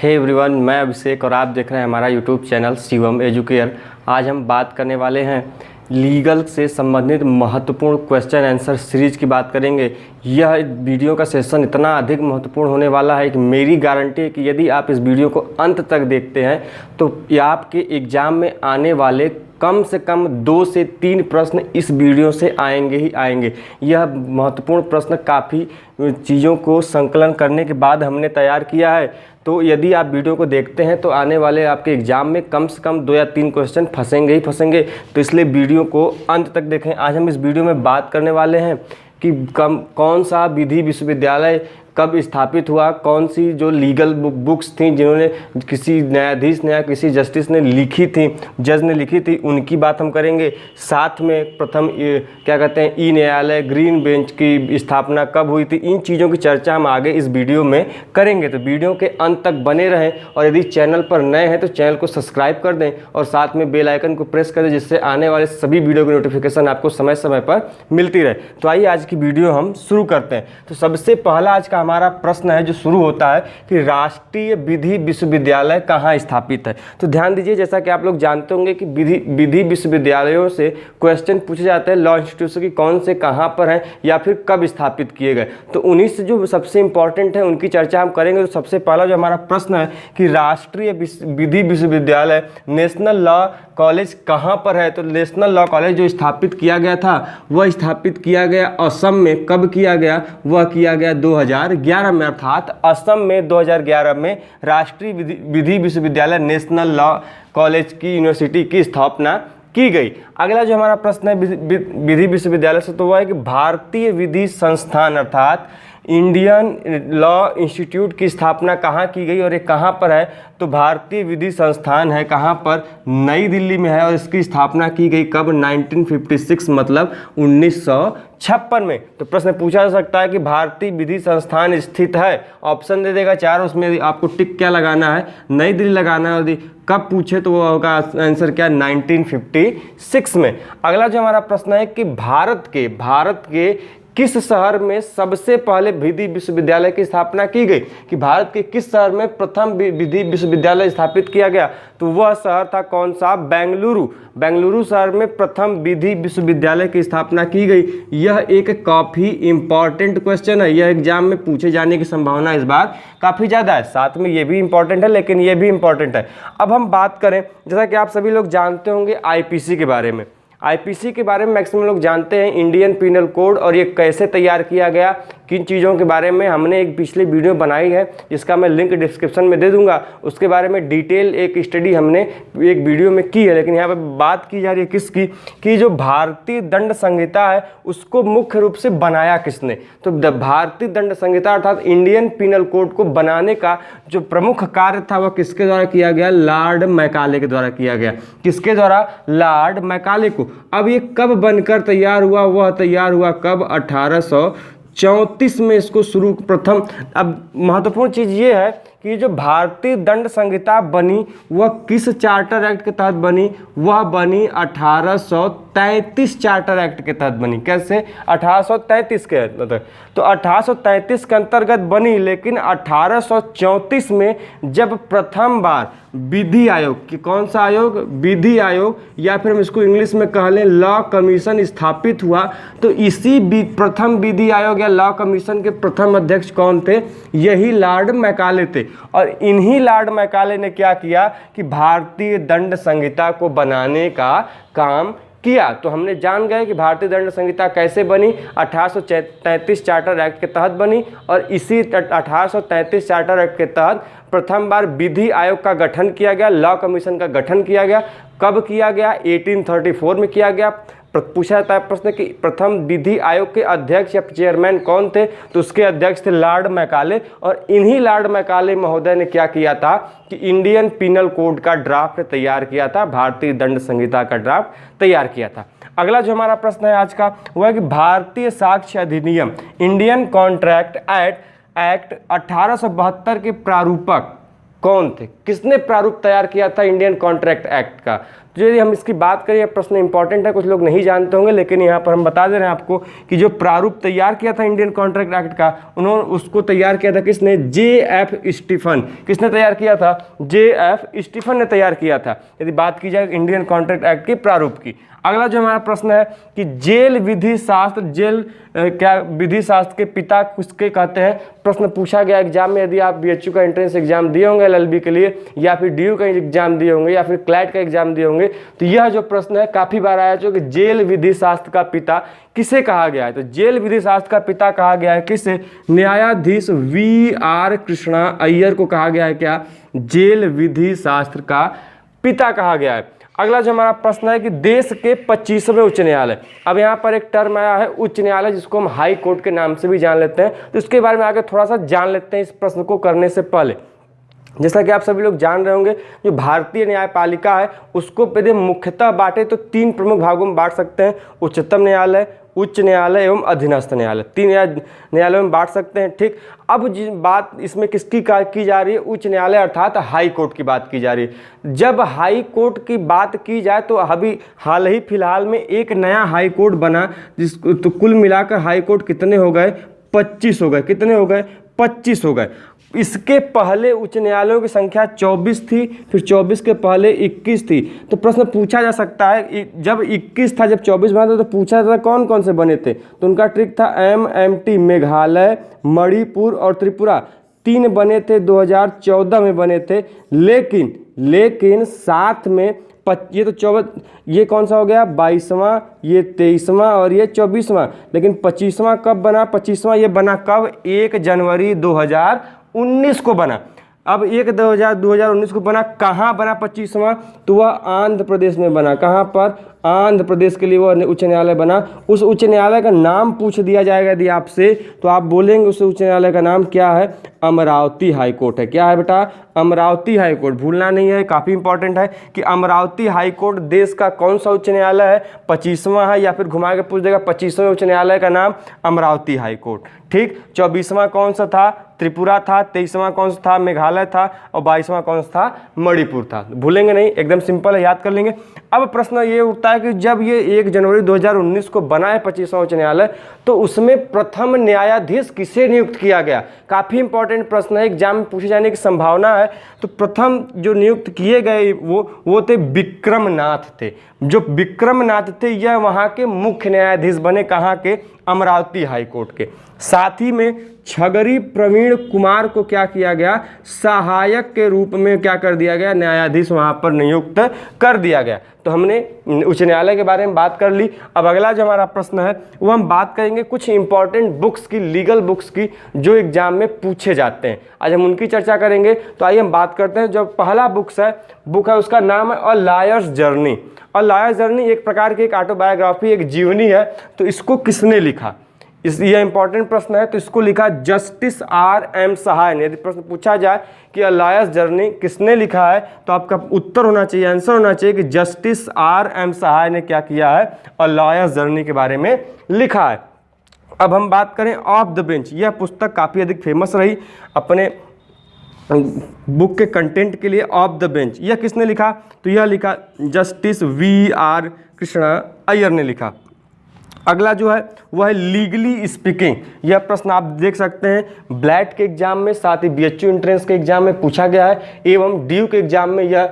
Hey everyone, मैं अभिषेक और आप देख रहे हैं हमारा यूट्यूब चैनल शिवम एजुकेयर। आज हम बात करने वाले हैं लीगल से संबंधित महत्वपूर्ण क्वेश्चन आंसर सीरीज की बात करेंगे। यह वीडियो का सेशन इतना अधिक महत्वपूर्ण होने वाला है कि मेरी गारंटी है कि यदि आप इस वीडियो को अंत तक देखते हैं तो आपके एग्ज़ाम में आने वाले कम से कम 2 से 3 प्रश्न इस वीडियो से आएंगे ही आएंगे। यह महत्वपूर्ण प्रश्न काफ़ी चीज़ों को संकलन करने के बाद हमने तैयार किया है, तो यदि आप वीडियो को देखते हैं तो आने वाले आपके एग्ज़ाम में कम से कम 2 या 3 क्वेश्चन फंसेंगे ही फंसेंगे। तो इसलिए वीडियो को अंत तक देखें। आज हम इस वीडियो में बात करने वाले हैं कि कौन सा विधि विश्वविद्यालय कब स्थापित हुआ, कौन सी जो लीगल बुक्स थी जिन्होंने किसी न्यायाधीश ने या किसी जस्टिस ने लिखी थी, जज ने लिखी थी, उनकी बात हम करेंगे। साथ में प्रथम क्या कहते हैं ई न्यायालय ग्रीन बेंच की स्थापना कब हुई थी, इन चीज़ों की चर्चा हम आगे इस वीडियो में करेंगे। तो वीडियो के अंत तक बने रहें और यदि चैनल पर नए हैं तो चैनल को सब्सक्राइब कर दें और साथ में बेल आइकन को प्रेस कर दें, जिससे आने वाले सभी वीडियो की नोटिफिकेशन आपको समय समय पर मिलती रहे। तो आइए आज की वीडियो हम शुरू करते हैं। तो सबसे पहला आज का हमारा प्रश्न है जो शुरू होता है कि राष्ट्रीय विधि विश्वविद्यालय कहाँ स्थापित है। तो ध्यान दीजिए, जैसा कि आप लोग जानते होंगे कि विधि विश्वविद्यालयों से क्वेश्चन पूछे जाते हैं लॉ इंस्टीट्यूशन की कौन से कहाँ पर हैं या फिर कब स्थापित किए गए। तो उन्हीं से जो सबसे इंपॉर्टेंट है उनकी चर्चा हम करेंगे। तो सबसे पहला जो हमारा प्रश्न है कि राष्ट्रीय विधि विश्वविद्यालय नेशनल लॉ कॉलेज कहाँ पर है। तो नेशनल लॉ कॉलेज जो स्थापित किया गया था वह स्थापित किया गया असम में। कब किया गया? वह किया गया 2011 में, अर्थात असम में 2011 में राष्ट्रीय विधि विश्वविद्यालय नेशनल लॉ कॉलेज की यूनिवर्सिटी की स्थापना की गई। अगला जो हमारा प्रश्न है विधि विश्वविद्यालय से, तो वह है कि भारतीय विधि संस्थान अर्थात इंडियन लॉ इंस्टीट्यूट की स्थापना कहाँ की गई और ये कहाँ पर है। तो भारतीय विधि संस्थान है कहाँ पर? नई दिल्ली में है और इसकी स्थापना की गई कब? 1956 मतलब 1956 में। तो प्रश्न पूछा जा सकता है कि भारतीय विधि संस्थान स्थित है, ऑप्शन दे देगा 4, उसमें आपको टिक क्या लगाना है? नई दिल्ली लगाना है। यदि कब पूछे तो वो होगा आंसर क्या? 1956 में। अगला जो हमारा प्रश्न है कि भारत के किस शहर में सबसे पहले विधि विश्वविद्यालय की स्थापना की गई, कि भारत के किस शहर में प्रथम विधि विश्वविद्यालय स्थापित किया गया। तो वह शहर था कौन सा? बेंगलुरु। बेंगलुरु शहर में प्रथम विधि विश्वविद्यालय की स्थापना की गई। यह एक काफ़ी इंपॉर्टेंट क्वेश्चन है, यह एग्जाम में पूछे जाने की संभावना इस बार काफ़ी ज़्यादा है। साथ में ये भी इंपॉर्टेंट है, लेकिन ये भी इंपॉर्टेंट है। अब हम बात करें, जैसा कि आप सभी लोग जानते होंगे आईपीसी के बारे में। आईपीसी के बारे में मैक्सिमम लोग जानते हैं, इंडियन पीनल कोड, और ये कैसे तैयार किया गया, किन चीज़ों के बारे में हमने एक पिछली वीडियो बनाई है जिसका मैं लिंक डिस्क्रिप्शन में दे दूंगा। उसके बारे में डिटेल एक स्टडी हमने एक वीडियो में की है, लेकिन यहाँ पे बात की जा रही है किसकी, कि जो भारतीय दंड संहिता है उसको मुख्य रूप से बनाया किसने। तो भारतीय दंड संहिता अर्थात इंडियन पीनल कोड को बनाने का जो प्रमुख कार्य था वह किसके द्वारा किया गया? लॉर्ड मैकाले के द्वारा किया गया। किसके द्वारा? लॉर्ड मैकाले को। अब ये कब बनकर तैयार हुआ? वह तैयार हुआ कब? 1834 में इसको शुरू प्रथम। अब महत्वपूर्ण चीज़ ये है कि जो भारतीय दंड संहिता बनी वह किस चार्टर एक्ट के तहत बनी? वह बनी 1833 चार्टर एक्ट के तहत बनी। कैसे? 1833 के अंतर्गत। तो 1833 के अंतर्गत बनी, लेकिन 1834 में जब प्रथम बार विधि आयोग की, कौन सा आयोग? विधि आयोग, या फिर हम इसको इंग्लिश में कह लें लॉ कमीशन स्थापित हुआ, तो इसी प्रथम विधि आयोग या लॉ कमीशन के प्रथम अध्यक्ष कौन थे? यही लॉर्ड मैकाले थे। और इन्हीं लॉर्ड मैकाले ने क्या किया कि भारतीय दंड संहिता को बनाने का काम किया। तो हमने जान गए कि भारतीय दंड संहिता कैसे बनी, 1833 चार्टर एक्ट के तहत बनी, और इसी 1833 चार्टर एक्ट के तहत प्रथम बार विधि आयोग का गठन किया गया, लॉ कमीशन का गठन किया गया। कब किया गया? 1834 में किया गया। पूछा जाता है प्रश्न कि प्रथम विधि आयोग के अध्यक्ष या चेयरमैन कौन थे? तो उसके अध्यक्ष थे लॉर्ड मैकाले, और इन्हीं लॉर्ड मैकाले महोदय ने क्या किया था कि इंडियन पीनल कोड का ड्राफ्ट तैयार किया था, भारतीय दंड संहिता का ड्राफ्ट तैयार किया था। अगला जो हमारा प्रश्न है आज का वह है कि भारतीय साक्ष्य अधिनियम इंडियन कॉन्ट्रैक्ट एक्ट 1872 के प्रारूपक कौन थे? किसने प्रारूप तैयार किया था इंडियन कॉन्ट्रैक्ट एक्ट का? तो यदि हम इसकी बात करें, यह प्रश्न इंपॉर्टेंट है, कुछ लोग नहीं जानते होंगे, लेकिन यहाँ पर हम बता दे रहे हैं आपको कि जो प्रारूप तैयार किया था इंडियन कॉन्ट्रैक्ट एक्ट का, उन्होंने उसको तैयार किया था किसने? JF Stephen. किसने तैयार किया था? JF स्टीफन ने तैयार किया था, यदि बात की जाए इंडियन कॉन्ट्रैक्ट एक्ट के प्रारूप की। अगला जो हमारा प्रश्न है कि जेल विधि शास्त्र, जेल क्या विधि शास्त्र के पिता किसके कहते हैं? प्रश्न पूछा गया एग्जाम में, यदि आप BHU का एंट्रेंस एग्जाम दिए होंगे LLB के लिए, या फिर DU का एग्जाम दिए होंगे, या फिर क्लैट का एग्जाम दिए होंगे, तो यह जो प्रश्न है काफी बार आया जो कि जेल विधि शास्त्र का पिता किसे कहा गया है? तो जेल विधि शास्त्र का पिता कहा गया है किसे? न्यायाधीश VR कृष्णा अय्यर को कहा गया है क्या? जेल विधि शास्त्र का पिता कहा गया है। अगला जो हमारा प्रश्न है कि देश के 25वें उच्च न्यायालय, अब यहाँ पर एक टर्म आया है उच्च न्यायालय, जिसको हम हाई कोर्ट के नाम से भी जान लेते हैं, तो इसके बारे में आगे थोड़ा सा जान लेते हैं इस प्रश्न को करने से पहले। जैसा कि आप सभी लोग जान रहे होंगे, जो भारतीय न्यायपालिका है उसको यदि मुख्यतः बांटे तो 3 प्रमुख भागों में बांट सकते हैं: उच्चतम न्यायालय, उच्च न्यायालय एवं अधीनस्थ न्यायालय। 3 न्यायालयों में बांट सकते हैं। ठीक, अब जिस बात इसमें किसकी की जा रही है? उच्च न्यायालय अर्थात हाई कोर्ट की बात की जा रही है। जब हाई कोर्ट की बात की जाए तो अभी हाल ही फिलहाल में एक नया हाई कोर्ट बना, जिसको तो कुल मिलाकर हाई कोर्ट कितने हो गए? 25 हो गए। कितने हो गए? 25 हो गए। इसके पहले उच्च न्यायालयों की संख्या 24 थी, फिर 24 के पहले 21 थी। तो प्रश्न पूछा जा सकता है, जब 21 था, जब 24 बना था, तो पूछा था कौन कौन से बने थे? तो उनका ट्रिक था MMT, मेघालय, मणिपुर और त्रिपुरा। 3 बने थे, 2014 में बने थे, लेकिन साथ में ये तो 24, ये कौन सा हो गया? 22वां, ये 23वां और ये 24वां। लेकिन 25वां कब बना? 25वां ये बना कब? 1 जनवरी 2019 को बना। अब 1/2019 को बना। कहाँ बना 25वां? तो वह आंध्र प्रदेश में बना। कहाँ पर? आंध्र प्रदेश के लिए वह उच्च न्यायालय बना। उस उच्च न्यायालय का नाम पूछ दिया जाएगा यदि आपसे, तो आप बोलेंगे उस उच्च न्यायालय का नाम क्या है? अमरावती हाई कोर्ट है। क्या है बेटा? Amravati high court. भूलना नहीं है, काफ़ी इंपॉर्टेंट है कि अमरावती हाई कोर्ट देश का कौन सा उच्च न्यायालय है? 25वां है, या फिर घुमा के पूछ देगा 25वें उच्च न्यायालय का नाम अमरावती हाई कोर्ट। ठीक, 24वां कौन सा था? त्रिपुरा था। 23वां कौन सा था? मेघालय था। और 22वां कौन सा था? मणिपुर था। भूलेंगे नहीं, एकदम सिंपल है, याद कर लेंगे। अब प्रश्न ये उठता है कि जब ये 1 जनवरी 2019 को बना है 25वां उच्च न्यायालय, तो उसमें प्रथम न्यायाधीश किसे नियुक्त किया गया? काफ़ी इंपॉर्टेंट प्रश्न है, एग्जाम में पूछे जाने की संभावना है। तो प्रथम जो नियुक्त किए गए वो थे विक्रमनाथ थे। जो विक्रमनाथ थे यह वहाँ के मुख्य न्यायाधीश बने। कहाँ के? अमरावती हाई कोर्ट के। साथ ही में छगरी प्रवीण कुमार को क्या किया गया? सहायक के रूप में क्या कर दिया गया? न्यायाधीश वहाँ पर नियुक्त कर दिया गया। तो हमने उच्च न्यायालय के बारे में बात कर ली। अब अगला जो हमारा प्रश्न है वो हम बात करेंगे कुछ इंपॉर्टेंट बुक्स की, लीगल बुक्स की, जो एग्जाम में पूछे जाते हैं। आज हम उनकी चर्चा करेंगे। तो आइए हम बात करते हैं। जो पहला बुक है उसका नाम है अ लॉयर्स जर्नी। और लॉयर्स जर्नी एक प्रकार की एक ऑटोबायोग्राफी, एक जीवनी है। तो इसको किसने लिखा? यह इंपॉर्टेंट प्रश्न है। तो इसको लिखा जस्टिस RM सहाय ने। यदि प्रश्न पूछा जाए कि अ लॉयर्स जर्नी किसने लिखा है, तो आपका उत्तर होना चाहिए, आंसर होना चाहिए कि जस्टिस RM सहाय ने क्या किया है? अ लॉयर्स जर्नी के बारे में लिखा है। अब हम बात करें ऑफ द बेंच। यह पुस्तक काफ़ी अधिक फेमस रही अपने बुक के कंटेंट के लिए। ऑफ द बेंच यह किसने लिखा? तो यह लिखा जस्टिस VR कृष्णा अय्यर ने लिखा। अगला जो है वह है लीगली स्पीकिंग। यह प्रश्न आप देख सकते हैं ब्लैट के एग्जाम में, साथ ही BHU एंट्रेंस के एग्जाम में पूछा गया है, एवं DU के एग्जाम में यह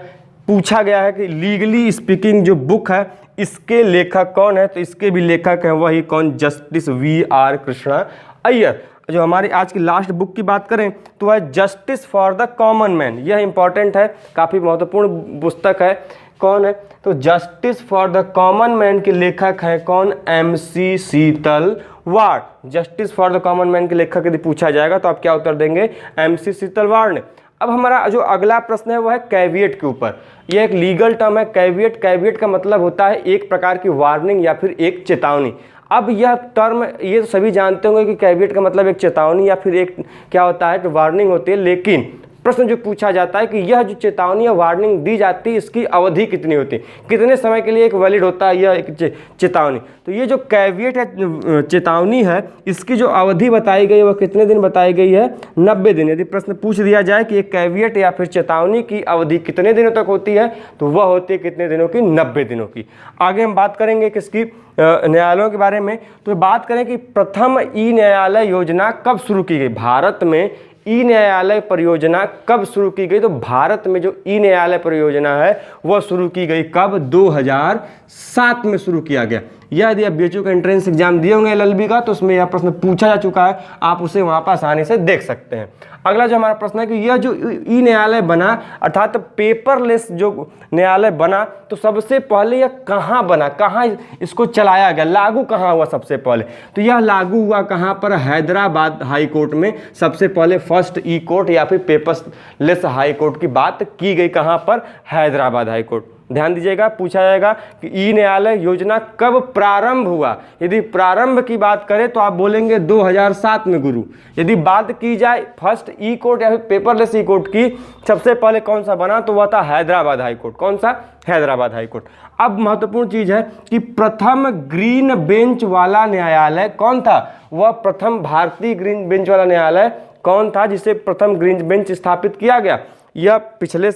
पूछा गया है कि लीगली स्पीकिंग जो बुक है इसके लेखक कौन है? तो इसके भी लेखक हैं वही कौन? Justice VR Krishna Iyer. जो हमारी आज की लास्ट बुक की बात करें तो वह justice for the common man. यह इंपॉर्टेंट है, काफ़ी महत्वपूर्ण पुस्तक है। कौन है? तो justice for the common man के लेखक हैं कौन? MC Setalvad. Justice for the common man के लेखक यदि पूछा जाएगा तो आप क्या उत्तर देंगे? MC सीतलवाड़ ने। अब हमारा जो अगला प्रश्न है वह है कैविएट के ऊपर। यह एक लीगल टर्म है कैविएट। कैविएट का मतलब होता है एक प्रकार की वार्निंग या फिर एक चेतावनी। अब यह टर्म ये तो सभी जानते होंगे कि कैविएट का मतलब एक चेतावनी या फिर एक क्या होता है? तो वार्निंग होती है। लेकिन प्रश्न जो पूछा जाता है कि यह जो चेतावनी या वार्निंग दी जाती है इसकी अवधि कितनी होती है, कितने समय के लिए एक वैलिड होता है यह एक चेतावनी। तो ये जो कैविएट है चेतावनी है इसकी जो अवधि बताई गई है वह कितने दिन बताई गई है, 90 दिन। यदि प्रश्न पूछ दिया जाए कि एक कैविएट या फिर चेतावनी की अवधि कितने दिनों तक होती है तो वह होती है कितने दिनों की, 90 दिनों की। आगे हम बात करेंगे किसकी, न्यायालयों के बारे में। तो बात करें कि प्रथम ई न्यायालय योजना कब शुरू की गई, भारत में ई न्यायालय परियोजना कब शुरू की गई। तो भारत में जो ई न्यायालय परियोजना है वह शुरू की गई कब, 2007 में शुरू किया गया। यदि आप बीएचयू का एंट्रेंस एग्जाम दिए होंगे एलएलबी का तो उसमें यह प्रश्न पूछा जा चुका है, आप उसे वहां पर आसानी से देख सकते हैं। अगला जो हमारा प्रश्न है कि यह जो ई न्यायालय बना अर्थात पेपरलेस जो न्यायालय बना तो सबसे पहले यह कहाँ बना, कहाँ इसको चलाया गया, लागू कहाँ हुआ सबसे पहले। तो यह लागू हुआ कहाँ पर, हैदराबाद हाई कोर्ट में सबसे पहले फर्स्ट ई कोर्ट या फिर पेपरलेस हाई कोर्ट की बात की गई। कहाँ पर, हैदराबाद हाई कोर्ट। ध्यान दीजिएगा, पूछा जाएगा कि ई न्यायालय योजना कब प्रारंभ हुआ। यदि प्रारंभ की बात करें तो आप बोलेंगे 2007 में गुरु। यदि बात की जाए फर्स्ट ई कोर्ट या फिर पेपरलेस ई कोर्ट की, सबसे पहले कौन सा बना तो वह था हैदराबाद हाई कोर्ट। कौन सा, हैदराबाद हाई कोर्ट। अब महत्वपूर्ण चीज है कि प्रथम ग्रीन बेंच वाला न्यायालय कौन था, वह प्रथम भारतीय ग्रीन बेंच वाला न्यायालय कौन था जिसे प्रथम ग्रीन बेंच स्थापित किया गया। यह पिछले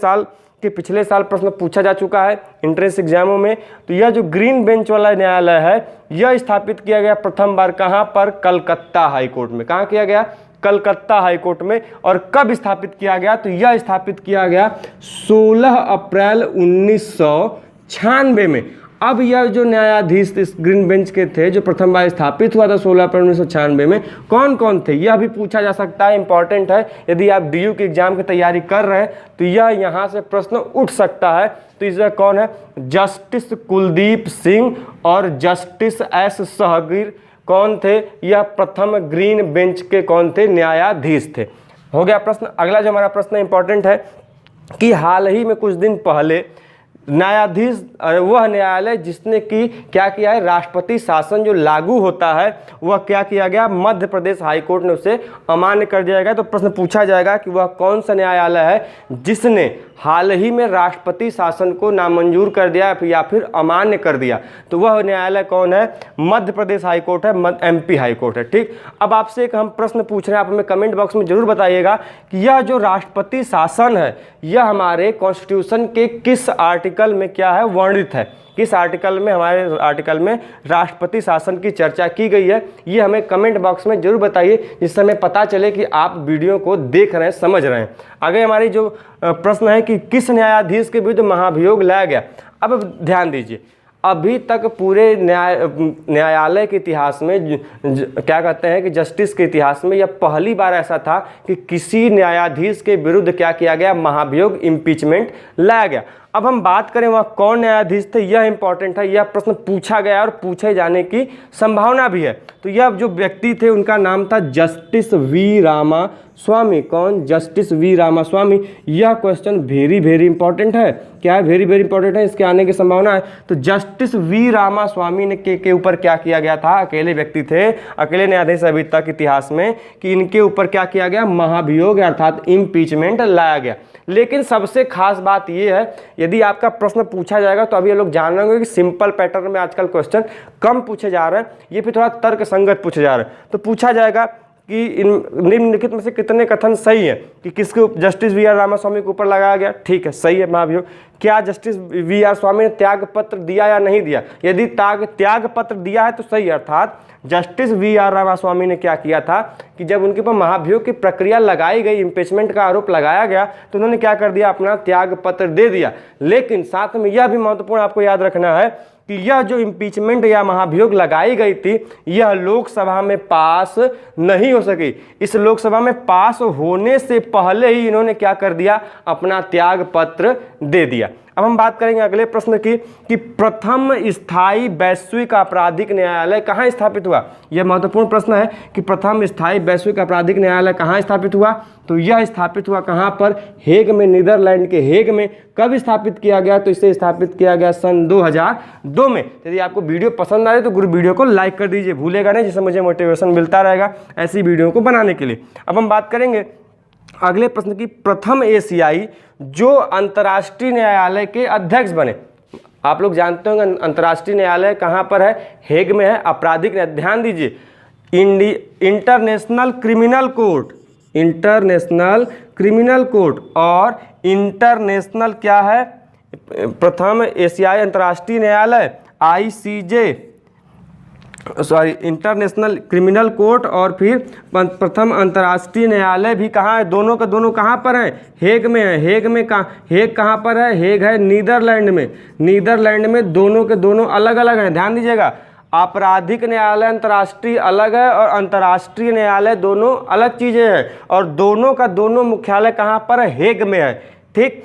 साल प्रश्न पूछा जा चुका है एंट्रेंस एग्जामों में। तो यह जो ग्रीन बेंच वाला न्यायालय है यह स्थापित किया गया प्रथम बार कहां पर, कलकत्ता हाई कोर्ट में। कहां किया गया, कलकत्ता हाई कोर्ट में। और कब स्थापित किया गया तो यह स्थापित किया गया 16 अप्रैल 1996 में। अब यह जो न्यायाधीश इस ग्रीन बेंच के थे जो प्रथम बार स्थापित हुआ था 16 अप्रैल 1996 में, कौन कौन थे यह भी पूछा जा सकता है, इंपॉर्टेंट है। यदि आप डीयू के एग्जाम की तैयारी कर रहे हैं तो यह यहाँ से प्रश्न उठ सकता है। तो इसमें कौन है, जस्टिस कुलदीप सिंह और जस्टिस एस सहगीर कौन थे, यह प्रथम ग्रीन बेंच के कौन थे, न्यायाधीश थे। हो गया प्रश्न। अगला जो हमारा प्रश्न इंपॉर्टेंट है कि हाल ही में कुछ दिन पहले न्यायाधीश वह न्यायालय जिसने कि क्या किया है, राष्ट्रपति शासन जो लागू होता है वह क्या किया गया, मध्य प्रदेश हाईकोर्ट ने उसे अमान्य कर दिया गया। तो प्रश्न पूछा जाएगा कि वह कौन सा न्यायालय है जिसने हाल ही में राष्ट्रपति शासन को नामंजूर कर दिया या फिर अमान्य कर दिया। तो वह न्यायालय कौन है, मध्य प्रदेश हाईकोर्ट है, एमपी हाईकोर्ट है। ठीक, अब आपसे एक हम प्रश्न पूछ रहे हैं, आप हमें कमेंट बॉक्स में जरूर बताइएगा कि यह जो राष्ट्रपति शासन है यह हमारे कॉन्स्टिट्यूशन के किस आर्टिकल में क्या है, वर्णित है। किस आर्टिकल में, हमारे आर्टिकल में राष्ट्रपति शासन की चर्चा की गई है, ये हमें कमेंट बॉक्स में जरूर बताइए जिससे हमें पता चले कि आप वीडियो को देख रहे हैं, समझ रहे हैं। आगे हमारी जो प्रश्न है कि किस न्यायाधीश के विरुद्ध महाभियोग लाया गया। अब ध्यान दीजिए, अभी तक पूरे न्यायालय के इतिहास में क्या कहते हैं कि जस्टिस के इतिहास में यह पहली बार ऐसा था कि किसी न्यायाधीश के विरुद्ध क्या किया गया, महाभियोग, इम्पीचमेंट लाया गया। अब हम बात करें वह कौन न्यायाधीश थे, यह इंपॉर्टेंट है, यह प्रश्न पूछा गया और पूछे जाने की संभावना भी है। तो यह जो व्यक्ति थे उनका नाम था जस्टिस वी रामास्वामी। कौन, जस्टिस वी रामास्वामी। यह क्वेश्चन वेरी इंपॉर्टेंट है। क्या है, वेरी इंपॉर्टेंट है, इसके आने की संभावना है। तो जस्टिस वी रामास्वामी ने के ऊपर क्या किया गया था, अकेले व्यक्ति थे, अकेले न्यायाधीश अभी तक इतिहास में कि इनके ऊपर क्या किया गया, महाभियोग अर्थात इम्पीचमेंट लाया गया। लेकिन सबसे खास बात यह है, यदि आपका प्रश्न पूछा जाएगा तो अभी ये लोग जान रहे होंगे कि सिंपल पैटर्न में आजकल क्वेश्चन कम पूछे जा रहे हैं, ये फिर थोड़ा तर्क संगत पूछे जा रहे हैं। तो पूछा जाएगा कि इन निम्नलिखित में से कितने कथन सही है कि किसके जस्टिस वी आर रामास्वामी के ऊपर लगाया गया। ठीक है, सही है महाभियोग। क्या जस्टिस वी आर स्वामी ने त्याग पत्र दिया या नहीं दिया, यदि त्याग पत्र दिया है तो सही, अर्थात जस्टिस वी आर रामास्वामी ने क्या किया था कि जब उनके ऊपर महाभियोग की प्रक्रिया लगाई गई, इम्पीचमेंट का आरोप लगाया गया, तो उन्होंने क्या कर दिया, अपना त्याग पत्र दे दिया। लेकिन साथ में यह भी महत्वपूर्ण आपको याद रखना है कि यह जो इम्पीचमेंट या महाभियोग लगाई गई थी यह लोकसभा में पास नहीं हो सकी। इस लोकसभा में पास होने से पहले ही इन्होंने क्या कर दिया, अपना त्याग पत्र दे दिया। अब हम बात करेंगे अगले प्रश्न की कि प्रथम स्थायी वैश्विक आपराधिक न्यायालय कहाँ स्थापित हुआ। यह महत्वपूर्ण प्रश्न है कि प्रथम स्थायी वैश्विक आपराधिक न्यायालय कहाँ स्थापित हुआ। तो यह स्थापित हुआ कहाँ पर, हेग में, नीदरलैंड के हेग में। कब स्थापित किया गया, तो इसे स्थापित किया गया सन 2002 में। यदि आपको वीडियो पसंद आ रही है तो गुरु वीडियो को लाइक कर दीजिए, भूलेगा नहीं, जिससे मुझे मोटिवेशन मिलता रहेगा ऐसी वीडियो को बनाने के लिए। अब हम बात करेंगे अगले प्रश्न की, प्रथम एशियाई जो अंतर्राष्ट्रीय न्यायालय के अध्यक्ष बने। आप लोग जानते होंगे अंतर्राष्ट्रीय न्यायालय कहाँ पर है, हेग में है। आपराधिक न्याय, ध्यान दीजिए, international criminal court, international criminal court और इंटरनेशनल क्या है, प्रथम एशियाई अंतर्राष्ट्रीय न्यायालय ICJ, sorry international criminal court और फिर प्रथम अंतर्राष्ट्रीय न्यायालय भी कहाँ है, दोनों का दोनों कहाँ पर है, हेग में है। हेग कहाँ पर है, हेग है नीदरलैंड में। नीदरलैंड में दोनों के दोनों अलग अलग हैं, ध्यान दीजिएगा। आपराधिक न्यायालय अंतर्राष्ट्रीय अलग है और अंतर्राष्ट्रीय न्यायालय दोनों अलग चीज़ें हैं, और दोनों का दोनों मुख्यालय कहाँ पर है, हेग में है। ठीक,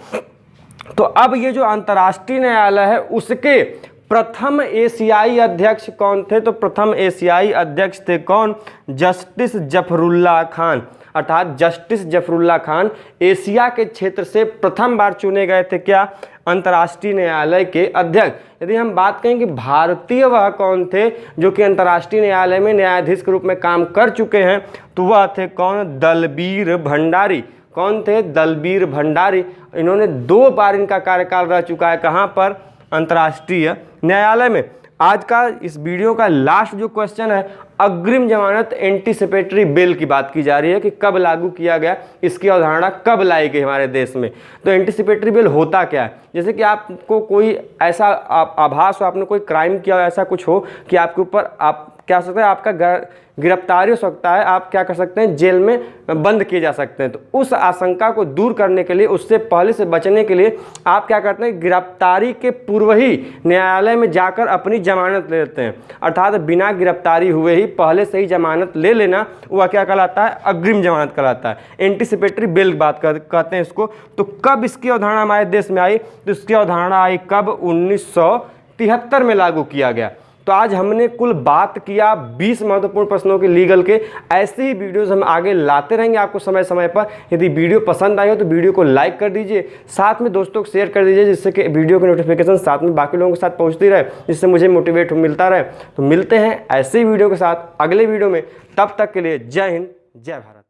तो अब ये जो अंतर्राष्ट्रीय न्यायालय है उसके प्रथम एशियाई अध्यक्ष कौन थे, तो प्रथम एशियाई अध्यक्ष थे कौन, जस्टिस जफरुल्लाह खान। अर्थात जस्टिस जफरुल्लाह खान एशिया के क्षेत्र से प्रथम बार चुने गए थे क्या, अंतर्राष्ट्रीय न्यायालय के अध्यक्ष। यदि हम बात करें कि भारतीय वह कौन थे जो कि अंतर्राष्ट्रीय न्यायालय में न्यायाधीश के रूप में काम कर चुके हैं, तो वह थे कौन, दलबीर भंडारी। कौन थे, दलबीर भंडारी। इन्होंने 2 बार इनका कार्यकाल रह चुका है, कहाँ पर, अंतर्राष्ट्रीय न्यायालय में। आज का इस वीडियो का लास्ट जो क्वेश्चन है, अग्रिम जमानत एंटीसिपेटरी बिल की बात की जा रही है कि कब लागू किया गया, इसकी अवधारणा कब लाई गई हमारे देश में। तो एंटीसिपेटरी बिल होता क्या है, जैसे कि आपको कोई ऐसा आभास हो, आपने कोई क्राइम किया हो, ऐसा कुछ हो कि आपके ऊपर आप क्या हो सकता है, आपका गिरफ्तारी हो सकता है, आप क्या कर सकते हैं, जेल में बंद किए जा सकते हैं। तो उस आशंका को दूर करने के लिए, उससे पहले से बचने के लिए आप क्या करते हैं, गिरफ्तारी के पूर्व ही न्यायालय में जाकर अपनी जमानत ले लेते हैं। अर्थात बिना गिरफ्तारी हुए ही पहले से ही जमानत ले लेना, वह क्या कहलाता है, अग्रिम जमानत कहलाता है। एंटीसिपेटरी बिल बात कहते हैं इसको। तो कब इसकी अवधारणा हमारे देश में आई, तो इसकी अवधारणा आई कब, 1973 में लागू किया गया। तो आज हमने कुल बात किया 20 महत्वपूर्ण प्रश्नों के लीगल के। ऐसे ही वीडियोस हम आगे लाते रहेंगे आपको समय समय पर। यदि वीडियो पसंद आई हो तो वीडियो को लाइक कर दीजिए, साथ में दोस्तों को शेयर कर दीजिए, जिससे कि वीडियो की नोटिफिकेशन साथ में बाकी लोगों के साथ पहुंचती रहे, जिससे मुझे मोटिवेट मिलता रहे। तो मिलते हैं ऐसे ही वीडियो के साथ अगले वीडियो में, तब तक के लिए जय हिंद, जय भारत।